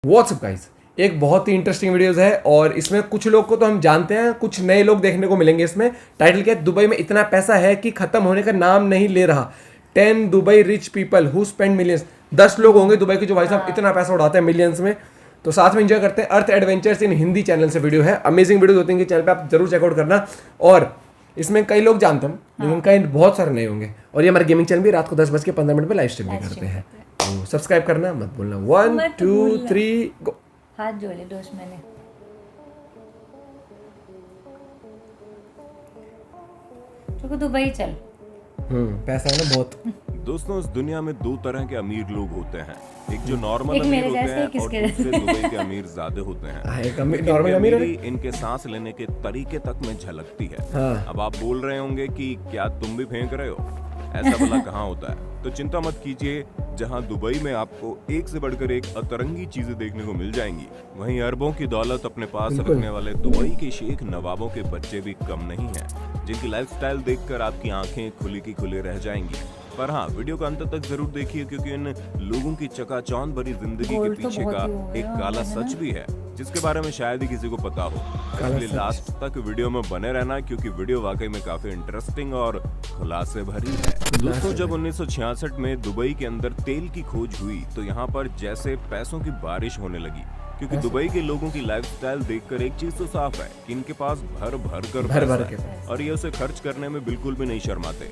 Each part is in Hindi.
व्हाट्सअप गाइस, एक बहुत ही इंटरेस्टिंग वीडियोस है और इसमें कुछ लोग को तो हम जानते हैं, कुछ नए लोग देखने को मिलेंगे। इसमें टाइटल क्या है? दुबई में इतना पैसा है कि खत्म होने का नाम नहीं ले रहा। 10 Dubai rich people who spend millions. 10 लोग होंगे दुबई के जो भाई साहब इतना पैसा उड़ाते हैं मिलियंस में। तो साथ में एंजॉय करते हैं। अर्थ एडवेंचर्स इन हिंदी चैनल से वीडियो है, अमेजिंग वीडियो होती है चैनल पे, आप जरूर चेकआउट करना। और इसमें कई लोग जानते हैं लेकिन कई बहुत सारे नए होंगे। और ये हमारे गेमिंग चैनल भी रात को 10:15 पे लाइव स्ट्रीम भी करते हैं, तो सब्सक्राइब करना मत भूलना। 1 2 3 गो। हाथ जोड़े दोस्त मैंने। तो दुबई चल। पैसा है ना बहुत। दोस्तों, इस दुनिया में दो तरह के अमीर लोग होते हैं, एक जो नॉर्मल एक अमीर मेरे होते जैसे, हैं एक और किसके दूसरे दुबई के अमीर ज्यादा होते हैं। एक नॉर्मल अमीर है। इनके सांस लेने के तरीके तक में झलकती है। हाँ। अब आप बोल रहे होंगे कि क्या तुम भी फेंक रहे हो, ऐसा भला कहाँ होता है? तो चिंता मत कीजिए, जहाँ दुबई में आपको एक से बढ़कर एक अतरंगी चीजें देखने को मिल जाएंगी, वहीं अरबों की दौलत अपने पास रखने वाले दुबई के शेख नवाबों के बच्चे भी कम नहीं हैं, जिनकी लाइफस्टाइल देखकर आपकी आंखें खुली की खुली रह जाएंगी। पर हाँ, वीडियो का अंत तक जरूर देखिए, क्योंकि इन लोगों की चकाचौंध भरी जिंदगी के पीछे का एक काला सच भी है, जिसके बारे में शायद ही किसी को पता हो। इसलिए लास्ट तक वीडियो में बने रहना, क्योंकि वीडियो वाकई में काफी इंटरेस्टिंग और खुलासे भरी है। दोस्तों, जब 1966 में दुबई के अंदर तेल की खोज हुई, तो यहाँ पर जैसे पैसों की बारिश होने लगी, क्योंकि दुबई के लोगों की लाइफस्टाइल देखकर एक चीज तो साफ है कि इनके पास भर कर पैसा है और ये उसे खर्च करने में बिल्कुल भी नहीं शर्माते।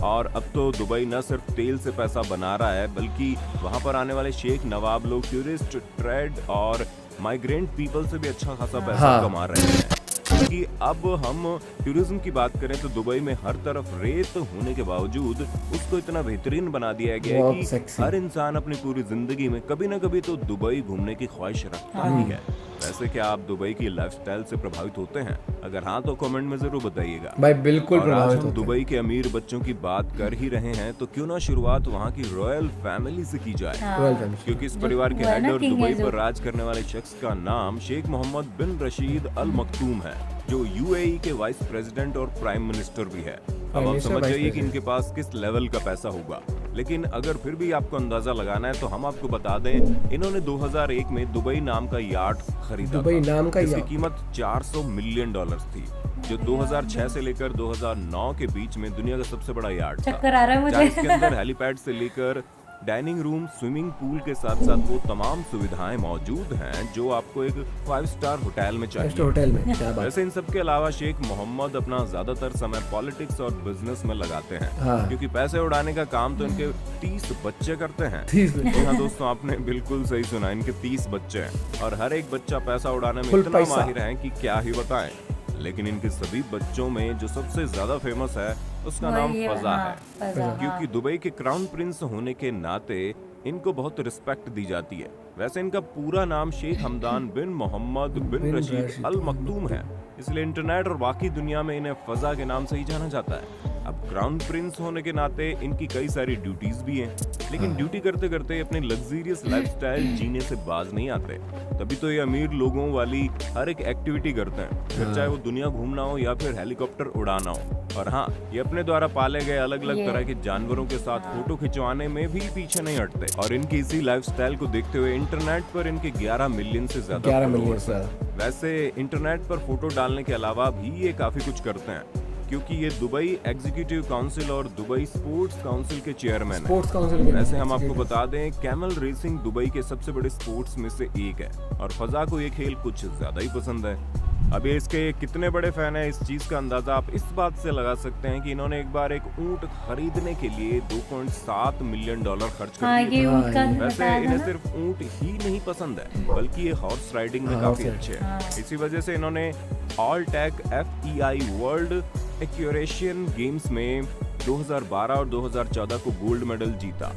और अब तो दुबई न सिर्फ तेल से पैसा बना रहा है, बल्कि वहां पर आने वाले शेख नवाब लोग टूरिस्ट, ट्रेड और माइग्रेंट पीपल से भी अच्छा खासा पैसा कमा रहे हैं। क्योंकि अब हम टूरिज्म की बात करें तो दुबई में हर तरफ रेत होने के बावजूद उसको इतना बेहतरीन बना दिया गया है कि हर इंसान अपनी पूरी जिंदगी में कभी न कभी तो दुबई घूमने की ख्वाहिश रखता ही है। वैसे क्या आप दुबई की लाइफस्टाइल से प्रभावित होते हैं? अगर हाँ, तो कमेंट में जरूर बताइएगा भाई। बिल्कुल प्रभावित होते हैं। दुबई के अमीर बच्चों की बात कर ही रहे हैं, तो क्यों ना शुरुआत वहाँ की रॉयल फैमिली से की जाए। क्योंकि इस परिवार के हेड और दुबई पर राज करने वाले शख्स का नाम शेख मोहम्मद बिन रशीद अल मखतूम है, जो यूएई के वाइस प्रेसिडेंट और प्राइम मिनिस्टर भी है। अब आप समझ जाइए कि इनके पास किस लेवल का पैसा होगा। लेकिन अगर फिर भी आपको अंदाजा लगाना है तो हम आपको बता दें, इन्होंने 2001 में दुबई नाम का यार्ड खरीदा। दुबई नाम का इसकी कीमत $400 मिलियन थी, जो 2006 से लेकर 2009 के बीच में दुनिया का सबसे बड़ा यार्ड था। चक्कर आ रहा है मुझे। इसके अंदर हेलीपैड से लेकर डाइनिंग रूम, स्विमिंग पूल के साथ साथ वो तमाम सुविधाएं मौजूद हैं जो आपको एक 5 स्टार होटल में चाहिए। होटल में क्या बात। वैसे इन सब के अलावा शेख मोहम्मद अपना ज्यादातर समय पॉलिटिक्स और बिजनेस में लगाते हैं। क्योंकि पैसे उड़ाने का काम तो इनके 30 बच्चे करते हैं। हाँ दोस्तों, आपने बिल्कुल सही सुना, इनके 30 बच्चे हैं और हर एक बच्चा पैसा उड़ाने में इतना माहिर है कि क्या ही बताएं। लेकिन इनके सभी बच्चों में जो सबसे ज्यादा फेमस है उसका नाम फजा है, क्योंकि दुबई के क्राउन प्रिंस होने के नाते इनको बहुत रिस्पेक्ट दी जाती है। वैसे इनका पूरा नाम शेख हमदान बिन मोहम्मद बिन रशीद अल मखतूम है, इसलिए इंटरनेट और बाकी दुनिया में इन्हें फजा के नाम से ही जाना जाता है। अब क्राउन प्रिंस होने के नाते इनकी कई सारी ड्यूटीज भी हैं, लेकिन ड्यूटी करते करते अपने लग्जरियस लाइफस्टाइल जीने से बाज नहीं आते। तभी तो ये अमीर लोगों वाली हर एक एक्टिविटी करते हैं, फिर चाहे वो दुनिया घूमना हो या फिर हेलीकॉप्टर उड़ाना हो। और हाँ, ये अपने द्वारा पाले गए अलग अलग तरह के जानवरों के साथ फोटो खिंचवाने में भी पीछे नहीं हटते। और इनकी इसी लाइफस्टाइल को देखते हुए इंटरनेट पर इनके 11 मिलियन से ज्यादा फॉलोअर्स हैं। वैसे इंटरनेट पर फोटो डालने के अलावा भी ये काफी कुछ करते हैं, क्योंकि ये दुबई एग्जीक्यूटिव काउंसिल और दुबई स्पोर्ट्स काउंसिल के चेयरमैन हैं। वैसे हम आपको बता दें, कैमल रेसिंग दुबई के सबसे बड़े स्पोर्ट्स में से एक है और फजा को ये खेल कुछ ज्यादा ही पसंद है। अब ये इसके कितने बड़े फैन है, इस चीज का अंदाजा आप इस बात से लगा सकते हैं कि इन्होंने एक बार एक ऊंट खरीदने के लिए $2.7 मिलियन खर्च कर दिए। वैसे इन्हें सिर्फ ऊंट ही नहीं पसंद है, बल्कि ये हॉर्स राइडिंग में काफी अच्छे हैं। इसी वजह से इन्होंने ऑल टेक FEI वर्ल्ड एक्यूरेशियन गेम्स में 2012 और 2014 को गोल्ड मेडल जीता।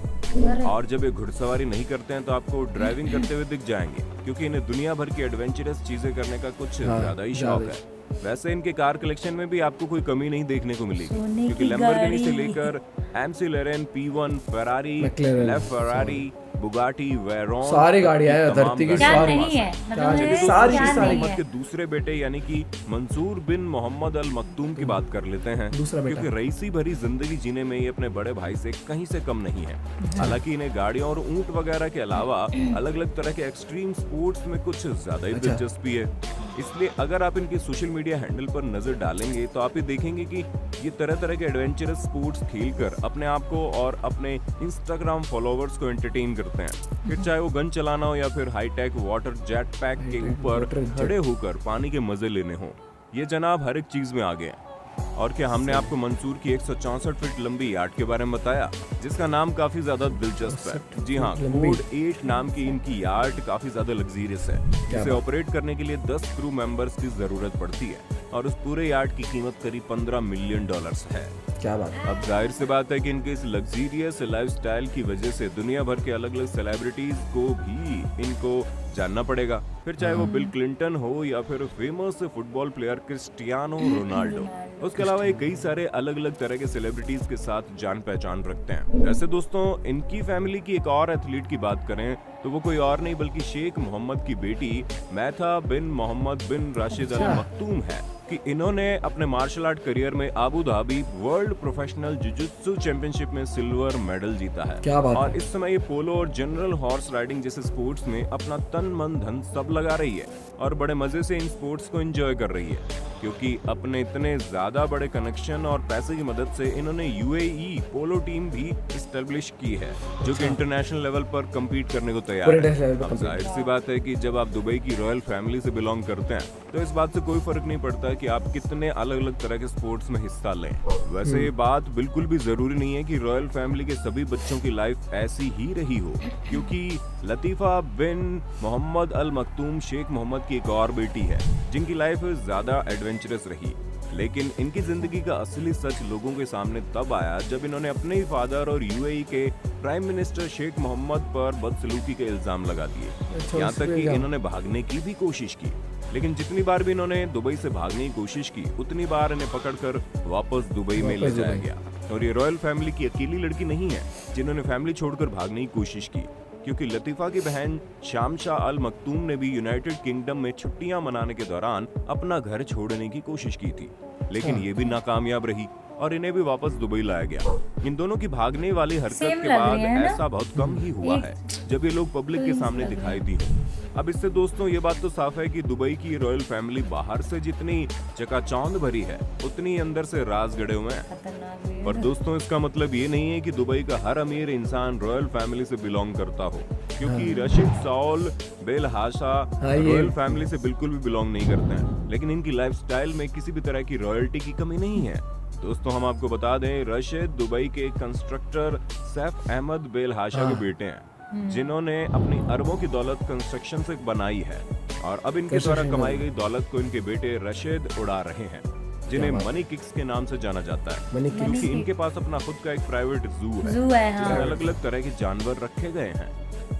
और जब ये घुड़सवारी नहीं करते हैं तो आपको ड्राइविंग करते हुए दिख जाएंगे, क्योंकि इन्हें दुनिया भर की एडवेंचरस चीजें करने का कुछ ज्यादा ही शौक है। वैसे इनके कार कलेक्शन में भी आपको कोई कमी नहीं देखने को मिलेगी, क्योंकि लैम्बोर्गिनी से लेकर MC11, P1, Ferrari, Bugatti, Veyron, सारी गाड़ियां हैं धरती की, क्या सारी नहीं है मतलब मुझे सारी क्या की सारी। नहीं मोहम्मद है। के दूसरे बेटे यानी कि मंसूर बिन मोहम्मद अल मखतूम की बात कर लेते हैं, दूसरा बेटा। क्योंकि रईसी भरी जिंदगी जीने में ये अपने बड़े भाई से कहीं से कम नहीं है। हालांकि इन्हें गाड़ियों और ऊंट वगैरह के अलावा अलग अलग तरह के एक्सट्रीम स्पोर्ट्स में कुछ ज्यादा ही दिलचस्पी है। इसलिए अगर आप इनके सोशल मीडिया हैंडल पर नजर डालेंगे तो आप ये देखेंगे कि ये तरह तरह के एडवेंचरस स्पोर्ट्स खेलकर अपने आप को और अपने इंस्टाग्राम फॉलोवर्स को एंटरटेन करते हैं। फिर चाहे वो गन चलाना हो या फिर हाईटेक वाटर जेट पैक के ऊपर खड़े होकर पानी के मजे लेने हो, ये जनाब हर एक चीज में आगे हैं। और क्या हमने आपको मंसूर की 164 फीट लंबी यार्ड के बारे में बताया, जिसका नाम काफी ज्यादा दिलचस्प है। जी हाँ, कोड 8 नाम की इनकी यार्ड काफी ज्यादा लग्जरियस है। इसे ऑपरेट करने के लिए 10 क्रू मेंबर्स की जरूरत पड़ती है और उस पूरे यार्ड की कीमत करीब $15 मिलियन है। क्या बात। अब जाहिर सी बात है कि इनके इस लग्जरियस लाइफस्टाइल की वजह से दुनिया भर के अलग अलग सेलिब्रिटीज को भी इनको जानना पड़ेगा, फिर चाहे वो बिल क्लिंटन हो या फिर famous football player Cristiano Ronaldo. उसके अलावा ये कई सारे अलग अलग तरह के सेलिब्रिटीज के साथ जान पहचान रखते हैं। वैसे दोस्तों, इनकी फैमिली की एक और एथलीट की बात करें तो वो कोई और नहीं बल्कि शेख मोहम्मद की बेटी मैथा बिन मोहम्मद बिन राशिद अल मखतूम है कि इन्होंने अपने मार्शल आर्ट करियर में Abu Dhabi world professional jujutsu championship में सिल्वर मेडल जीता है। क्या बात और है। इस समय ये पोलो और जनरल हॉर्स राइडिंग जैसे स्पोर्ट्स में अपना तन मन धन सब लगा रही है और बड़े मजे से इन स्पोर्ट्स को एंजॉय कर रही है, क्योंकि अपने इतने ज्यादा बड़े कनेक्शन और पैसे की मदद से इन्होंने यूएई पोलो टीम भी एस्टेब्लिश की है, जो कि इंटरनेशनल लेवल पर कम्पीट करने को तैयार है। अब जाहिर सी बात है कि जब आप दुबई की रॉयल फैमिली से बिलोंग करते हैं तो इस बात से कोई फर्क नहीं पड़ता कि आप कितने अलग अलग तरह के स्पोर्ट्स में हिस्सा लें। वैसे ये बात बिल्कुल भी जरूरी नहीं है कि रॉयल फैमिली के सभी बच्चों की लाइफ ऐसी ही रही हो, क्योंकि लतीफा बिन मोहम्मद अल मखतूम शेख मोहम्मद की एक और बेटी है जिनकी लाइफ ज्यादा एडवेंचरस रही। लेकिन इनकी जिंदगी का असली सच लोगों के सामने तब आया जब इन्होंने अपने ही फादर और यूएई के प्राइम मिनिस्टर शेख मोहम्मद पर बदसलूकी के इल्जाम लगा दिए। यहाँ तक कि इन्होंने भागने की भी कोशिश की, लेकिन जितनी बार भी इन्होंने दुबई से भागने की कोशिश की उतनी बार इन्हें पकड़कर वापस दुबई में ले जाया गया। और ये रॉयल फैमिली की अकेली लड़की नहीं है जिन्होंने फैमिली छोड़कर भागने की कोशिश की, क्योंकि लतीफा की बहन शामशा अल मखतूम ने भी यूनाइटेड किंगडम में छुट्टियां मनाने के दौरान अपना घर छोड़ने की कोशिश की थी, लेकिन ये भी नाकामयाब रही और इन्हें भी वापस दुबई लाया गया। इन दोनों की भागने वाली हरकत के बाद ऐसा बहुत कम ही हुआ है जब ये लोग पब्लिक के सामने दिखाई दी हो। अब इससे दोस्तों ये बात तो साफ है कि दुबई की रॉयल फैमिली बाहर से जितनी चकाचौंध भरी है उतनी अंदर से राज गड़े हुए हैं। पर दोस्तों इसका मतलब ये नहीं है कि दुबई का हर अमीर इंसान रॉयल फैमिली से बिलोंग करता हो, क्योंकि रशीद साउल बेल हाशा रॉयल फैमिली से बिल्कुल भी बिलोंग नहीं करते हैं, लेकिन इनकी लाइफस्टाइल में किसी भी तरह की रॉयल्टी की कमी नहीं है। दोस्तों हम आपको बता दें, रशीद दुबई के कंस्ट्रक्टर सैफ अहमद बेल हाशा के बेटे हैं, जिन्होंने अपनी अरबों की दौलत कंस्ट्रक्शन से बनाई है और अब इनके द्वारा कमाई गई दौलत को इनके बेटे रशीद उड़ा रहे हैं, जिन्हें मनी किक्स के नाम से जाना जाता है, क्योंकि इनके पास अपना खुद का एक प्राइवेट जू है जिसमें अलग अलग तरह के जानवर रखे गए हैं।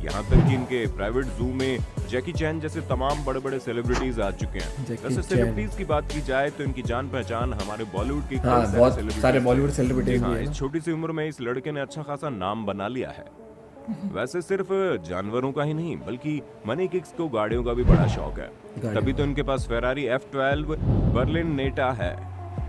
यहाँ तक कि इनके प्राइवेट जू में जैकी चैन जैसे तमाम बड़े बड़े सेलिब्रिटीज आ चुके हैं। वैसे सेलिब्रिटीज की बात की जाए तो इनकी जान पहचान हमारे बॉलीवुड के बहुत सारे बॉलीवुड सेलिब्रिटीज हैं। इस छोटी सी उम्र में इस लड़के ने अच्छा खासा नाम बना लिया है। वैसे सिर्फ जानवरों का ही नहीं बल्कि मनी किक्स को गाड़ियों का भी बड़ा शौक है। तभी तो इनके पास फेरारी F12 बर्लिन नेटा है,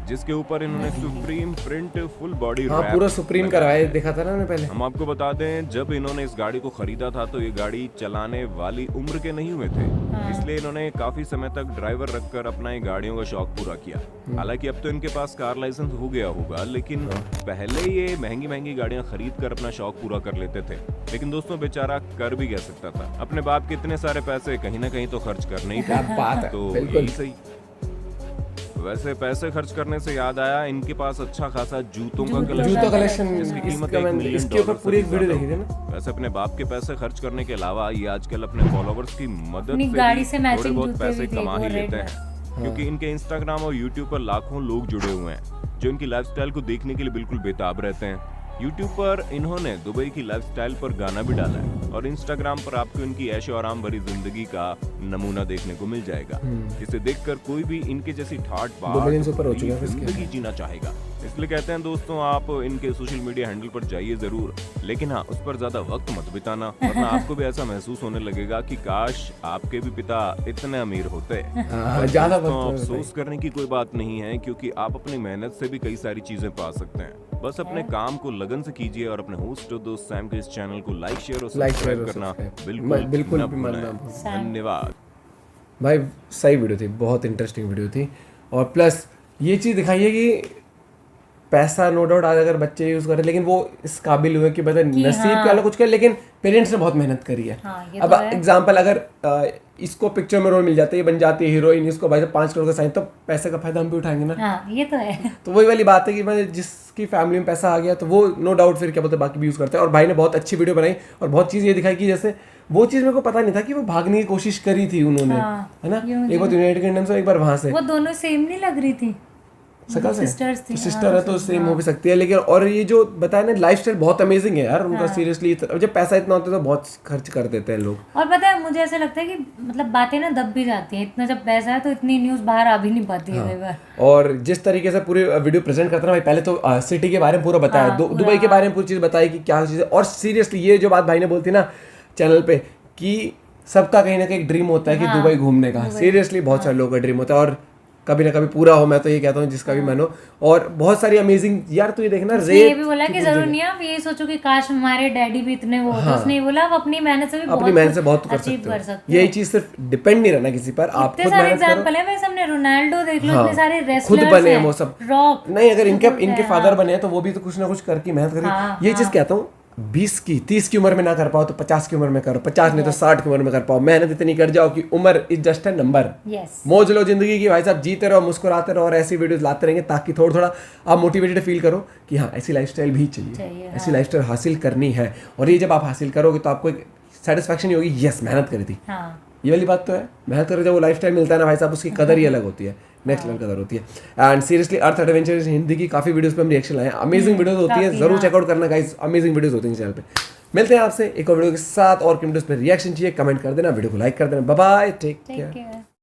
जिसके ऊपर इन्होंने Supreme print full body wrap पूरा सुप्रीम करवाया, देखा था ना मैंने पहले। हम आपको बता दें, जब इन्होंने इस गाड़ी को खरीदा था तो ये गाड़ी चलाने वाली उम्र के नहीं हुए थे, इसलिए इन्होंने काफी समय तक ड्राइवर रखकर अपना ये गाड़ियों का शौक पूरा किया। हालांकि अब तो इनके पास कार लाइसेंस हो गया होगा, लेकिन पहले ये महंगी महंगी गाड़ियां खरीद कर अपना शौक पूरा कर लेते थे। लेकिन दोस्तों बेचारा कर भी कह सकता था, अपने बाप के इतने सारे पैसे कहीं ना कहीं तो खर्च करने ही थे, तो यही सही। वैसे पैसे खर्च करने से याद आया, इनके पास अच्छा खासा जूतों का कलेक्शन जिसकी कीमत $1 मिलियन पूरी एक वीडियो देखी थी ना। वैसे अपने बाप के पैसे खर्च करने के अलावा ये आजकल अपने फॉलोवर्स की मदद से थोड़े बहुत पैसे कमा ही लेते हैं, क्योंकि इनके इंस्टाग्राम और यूट्यूब पर लाखों लोग जुड़े हुए हैं जो इनकी लाइफस्टाइल को देखने के लिए बिल्कुल बेताब रहते हैं। यूट्यूब पर इन्होंने दुबई की लाइफस्टाइल पर गाना भी डाला है और इंस्टाग्राम पर आपको इनकी ऐशो आराम भरी जिंदगी का नमूना देखने को मिल जाएगा। इसे देखकर कोई भी इनके जैसी ठाट बाट जिंदगी जीना चाहेगा। इसलिए कहते हैं दोस्तों, आप इनके सोशल मीडिया हैंडल पर जाइए जरूर, लेकिन हाँ, उस पर ज्यादा वक्त मत बिताना, वरना आपको भी ऐसा महसूस होने लगेगा कि काश आपके भी पिता इतने अमीर होते। ज्यादा अफसोस करने की कोई बात नहीं है, क्योंकि आप अपनी मेहनत से भी कई सारी चीजें पा सकते हैं। बस अपने काम को लगन से कीजिए और अपने होस्ट और दोस्त सैम के इस चैनल को लाइक शेयर और सब्सक्राइब करना बिल्कुल न भूलें। धन्यवाद भाई, सही वीडियो थी, बहुत इंटरेस्टिंग वीडियो थी। और प्लस ये चीज़ दिखाई है कि पैसा नो डाउट आज अगर बच्चे यूज कर रहे, लेकिन वो इस काबिल हुए कि मतलब नसीब के अलग कुछ कर, लेकिन पेरेंट्स ने बहुत मेहनत करी है। अब एग्जांपल, अगर इसको पिक्चर में रोल मिल जाता है, ये बन जाती है हीरोइन, इसको भाई 5 करोड़ का साइन, तो पैसे का फायदा हम भी उठाएंगे ना। ये तो है। तो वही वाली बात है कि मतलब जिसकी फैमिली में पैसा आ गया तो वो नो डाउट फिर क्या बोलते हैं बाकी भी यूज करते हैं। और भाई ने बहुत अच्छी वीडियो बनाई और बहुत चीज़ ये दिखाई कि जैसे वो चीज़ मेरे को पता नहीं था कि वो भागने की कोशिश करी थी उन्होंने, है ना, एक बार यूनाइटेड किंगडम से, एक बार वहां से। वो दोनों सेम नहीं लग रही थी, सकल से सिस्टर है तो सेम हो भी सकती है, लेकिन और ये जो बताया ना लाइफस्टाइल बहुत अमेजिंग है यार उनका। सीरियसली जब पैसा इतना होता है तो बहुत खर्च कर देते हैं लोग। और पता है मुझे ऐसा लगता है कि मतलब बातें ना दब भी जाती है, इतना जब पैसा है तो इतनी न्यूज बाहर आ भी नहीं पाती है कई बार। और जिस तरीके से पूरी वीडियो प्रेजेंट करता है भाई, पहले तो सिटी के बारे में पूरा बताया, दुबई के बारे में पूरी चीज बताई कि क्या चीज़ है। और सीरियसली ये जो बात भाई ने बोलती ना चैनल पे कि सबका कहीं ना कहीं ड्रीम होता है कि दुबई घूमने का, सीरियसली बहुत सारे लोगों का ड्रीम होता है और कभी ना कभी पूरा हो, मैं तो ये कहता हूँ जिसका भी मन हो। और बहुत सारी अमेजिंग यार, तू ये देखना ये भी बोला कि जरूर नहीं आप ये सोचो कि काश हमारे डैडी भी इतने वो होते। उसने बोला आप अपनी मेहनत से भी बहुत कर सकते हो। यही चीज सिर्फ डिपेंड नहीं रहना किसी पर, आप खुद मेहनत करो। एग्जांपल है वैसे हमने रोनाल्डो देख लो, इतने सारे रेसलर्स खुद बने हैं वो सब, रॉक नहीं अगर इनके फादर बने हैं तो वो भी तो कुछ ना कुछ करके मेहनत करें। ये चीज कहता हूँ 20 की 30 की उम्र में ना कर पाओ तो 50 की उम्र में करो, 50 नहीं तो 60 की उम्र में कर पाओ। मेहनत इतनी कर जाओ कि उम्र इज जस्ट है नंबर। मौज लो जिंदगी की भाई साहब, जीते रहो, मुस्कुराते रहो और ऐसी वीडियोस लाते रहेंगे ताकि थोड़ा थोड़ा आप मोटिवेटेड फील करो कि हाँ ऐसी लाइफस्टाइल भी चाहिए, ऐसी लाइफस्टाइल हासिल करनी है। और ये जब आप हासिल करोगे तो आपको एक सेटिस्फैक्शन ही होगी, यस मेहनत करी थी। ये वाली बात तो है, मेहनत करो, जब वो लाइफस्टाइल मिलता है ना भाई साहब, उसकी कदर ही अलग होती है, नेक्स्ट लेवल कदर होती है। And seriously earth adventures Hindi की काफी वीडियोस पे हम रिएक्शन लाए हैं, अमेजिंग वीडियोस होती है, जरूर चेकआउट करना गाइस, अमेजिंग वीडियोस होती हैं चैनल पे। मिलते हैं आपसे एक और वीडियो के साथ, और वीडियोस पे रिएक्शन चाहिए कमेंट कर देना, वीडियो को लाइक कर देना। Bye bye, take care.